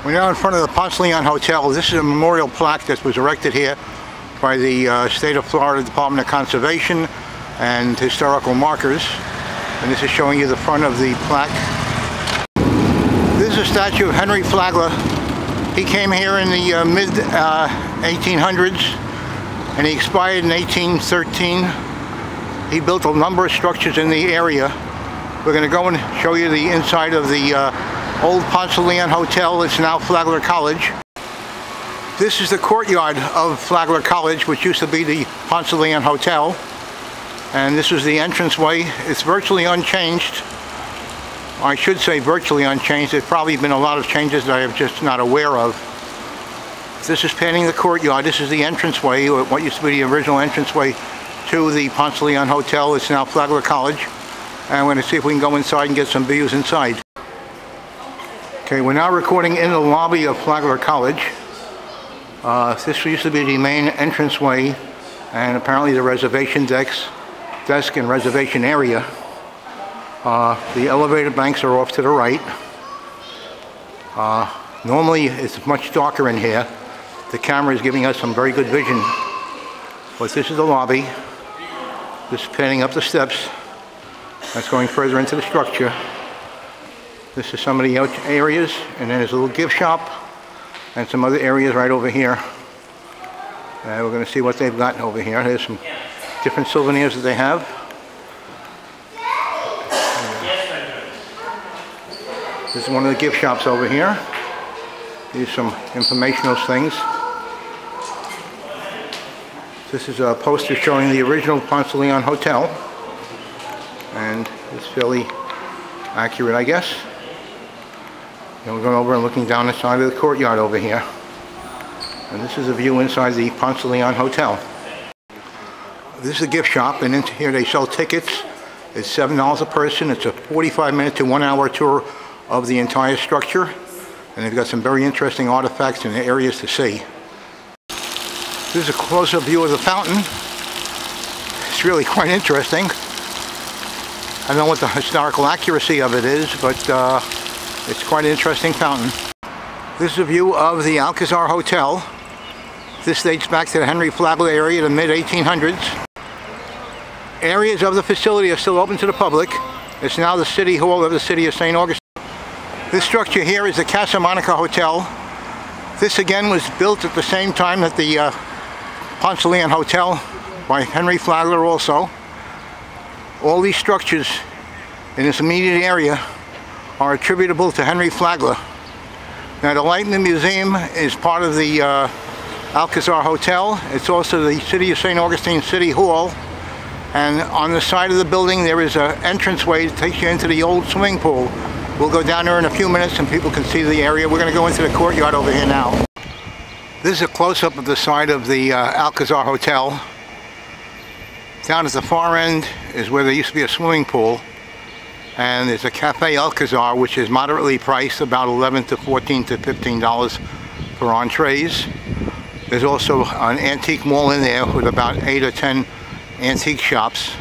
We're now in front of the Ponce Hotel. This is a memorial plaque that was erected here by the state of Florida Department of Conservation and Historical Markers. And this is showing you the front of the plaque. This is a statue of Henry Flagler. He came here in the mid 1800s and he expired in 1813. He built a number of structures in the area. We're going to go and show you the inside of the old Ponce Hotel. It's now Flagler College. This is the courtyard of Flagler College, which used to be the Ponce Hotel. And this is the entranceway. It's virtually unchanged. I should say virtually unchanged. There's probably been a lot of changes that I'm just not aware of. This is painting the courtyard. This is the entranceway, or what used to be the original entranceway to the Ponce Hotel. It's now Flagler College. And we're going to see if we can go inside and get some views inside. Okay, we're now recording in the lobby of Flagler College. This used to be the main entranceway and apparently the reservation desk and reservation area. The elevator banks are off to the right. Normally it's much darker in here. The camera is giving us some very good vision. But this is the lobby. Just panning up the steps. That's going further into the structure. This is some of the areas, and then there's a little gift shop and some other areas right over here. We're going to see what they've got over here. There's some different souvenirs that they have. This is one of the gift shops over here. Here's some informational things. This is a poster showing the original Ponce Hotel, and it's fairly accurate, I guess. We're going over and looking down the side of the courtyard over here. And this is a view inside the Ponce Hotel. This is a gift shop, and in here they sell tickets. It's $7 a person. It's a 45-minute to 1-hour tour of the entire structure. And they've got some very interesting artifacts and areas to see. This is a closer view of the fountain. It's really quite interesting. I don't know what the historical accuracy of it is, but it's quite an interesting fountain. This is a view of the Alcazar Hotel. This dates back to the Henry Flagler area, the mid-1800s. Areas of the facility are still open to the public. It's now the City Hall of the city of Saint Augustine. This structure here is the Casa Monica Hotel. This again was built at the same time that the Ponce Hotel by Henry Flagler also. All these structures in this immediate area are attributable to Henry Flagler. Now the Lightner Museum is part of the Alcazar Hotel. It's also the City of Saint Augustine City Hall. And on the side of the building there is an entranceway that takes you into the old swimming pool. We'll go down there in a few minutes and people can see the area. We're going to go into the courtyard over here now. This is a close-up of the side of the Alcazar Hotel. Down at the far end is where there used to be a swimming pool. And there's a Cafe Alcazar, which is moderately priced, about $11 to $14 to $15 for entrees. There's also an antique mall in there with about 8 or 10 antique shops.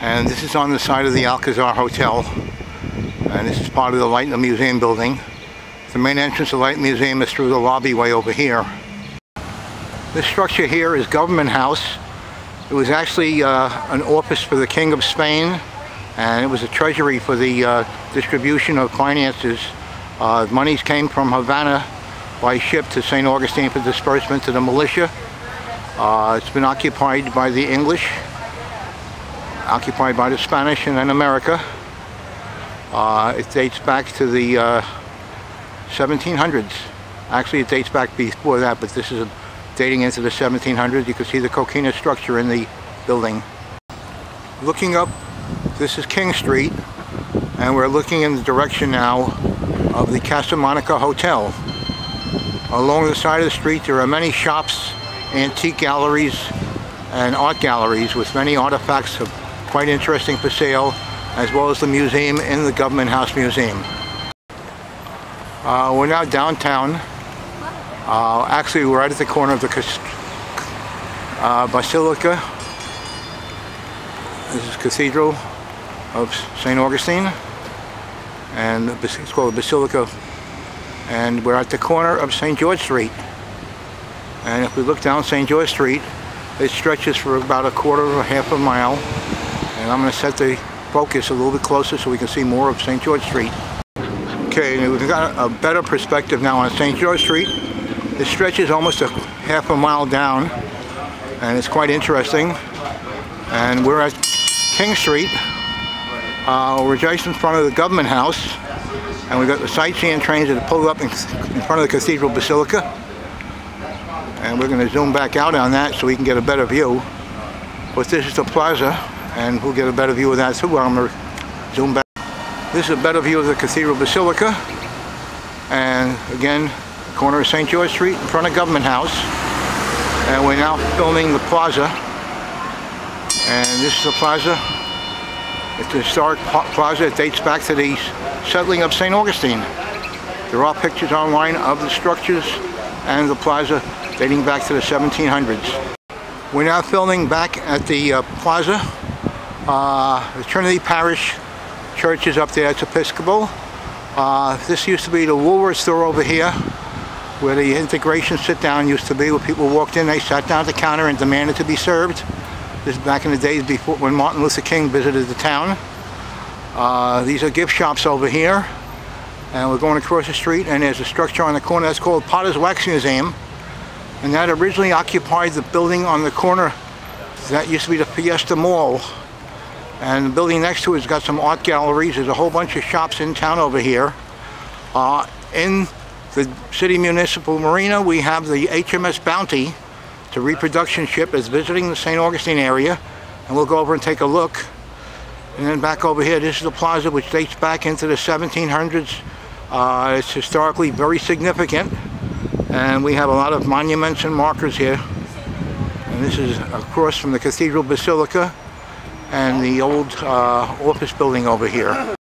And this is on the side of the Alcazar Hotel. And this is part of the Lightner Museum building. The main entrance to the Lightner Museum is through the lobby way over here. This structure here is Government House. It was actually an office for the King of Spain, and it was a treasury for the distribution of finances. Monies came from Havana by ship to Saint Augustine for disbursement to the militia. It's been occupied by the English, occupied by the Spanish, and then America. It dates back to the 1700s. Actually, it dates back before that, but this is dating into the 1700s. You can see the coquina structure in the building. Looking up, this is King Street, and we're looking in the direction now of the Casa Monica Hotel. Along the side of the street there are many shops, antique galleries, and art galleries with many artifacts of quite interesting for sale, as well as the museum in the Government House Museum. We're now downtown. Actually, we're right at the corner of the Basilica. This is Cathedral of Saint Augustine, and it's called the Basilica and we're at the corner of St. George Street. And if we look down St. George Street, it stretches for about a quarter or half a mile. And I'm going to set the focus a little bit closer so we can see more of St. George Street. Okay, we've got a better perspective now on St. George Street. It stretches almost a half a mile down, and it's quite interesting. And we're at King Street. We're just in front of the government house, and we've got the sightseeing trains that pull up in front of the Cathedral Basilica. And we're going to zoom back out on that so we can get a better view. But this is the plaza, and we'll get a better view of that too. I'm going to zoom back. This is a better view of the Cathedral Basilica. And again, corner of St. George Street in front of Government House. And we're now filming the plaza. And this is the plaza. It's a historic plaza. It dates back to the settling of Saint Augustine. There are pictures online of the structures and the plaza dating back to the 1700s. We're now filming back at the plaza. The Trinity Parish Church is up there. It's Episcopal. This used to be the Woolworth store over here, where the integration sit-down used to be, where people walked in, they sat down at the counter and demanded to be served. This is back in the days before, when Martin Luther King visited the town. These are gift shops over here. And we're going across the street, and there's a structure on the corner that's called Potter's Wax Museum. And that originally occupied the building on the corner that used to be the Fiesta Mall. And the building next to it's got some art galleries. There's a whole bunch of shops in town over here. In the city municipal marina, we have the HMS Bounty. It's a reproduction ship that's visiting the St. Augustine area. And we'll go over and take a look. And then back over here, this is the plaza, which dates back into the 1700s. It's historically very significant. And we have a lot of monuments and markers here. And this is across from the Cathedral Basilica and the old office building over here.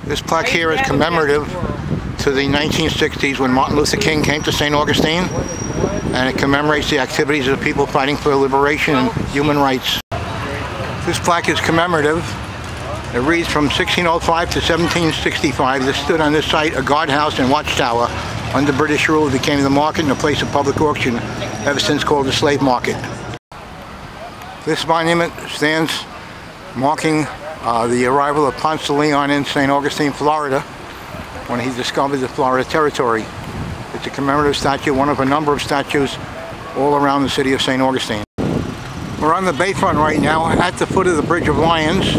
This plaque here is commemorative to the 1960s when Martin Luther King came to St. Augustine, and it commemorates the activities of the people fighting for liberation and human rights. This plaque is commemorative. It reads from 1605 to 1765. There stood on this site a guardhouse and watchtower. Under British rule, it became the market and a place of public auction, ever since called the slave market. This monument stands marking the arrival of Ponce de Leon in St. Augustine, Florida, when he discovered the Florida territory. It's a commemorative statue, one of a number of statues all around the city of St. Augustine. We're on the bayfront right now at the foot of the Bridge of Lions,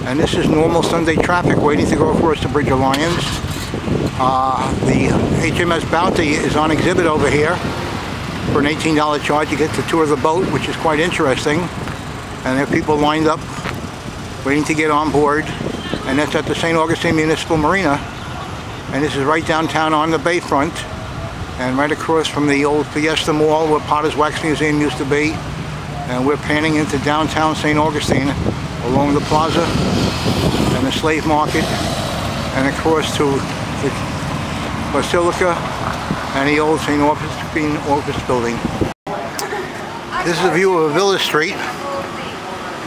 and this is normal Sunday traffic waiting to go across the Bridge of Lions. The HMS Bounty is on exhibit over here. For an $18 charge, you get to tour the boat, which is quite interesting. And there are people lined up waiting to get on board. And that's at the St. Augustine Municipal Marina. And this is right downtown on the bayfront. And right across from the old Fiesta Mall where Potter's Wax Museum used to be. And we're panning into downtown St. Augustine along the plaza and the slave market and across to the Basilica and the old St. Augustine office building. This is a view of Aviles Street.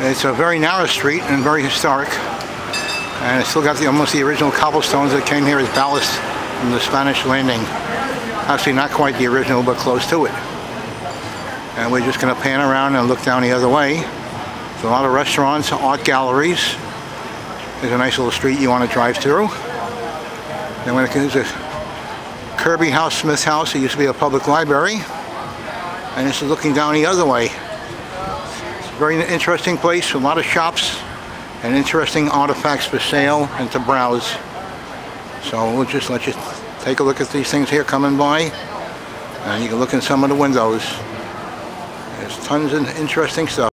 It's a very narrow street and very historic. And it's still got almost the original cobblestones that came here as ballast from the Spanish landing. Actually not quite the original, but close to it. And we're just going to pan around and look down the other way. There's a lot of restaurants, art galleries. There's a nice little street you want to drive through. Then there's a Kirby House, Smith's house. It used to be a public library. And this is looking down the other way. It's a very interesting place, a lot of shops and interesting artifacts for sale and to browse. So we'll just let you take a look at these things here coming by. And you can look in some of the windows. There's tons of interesting stuff.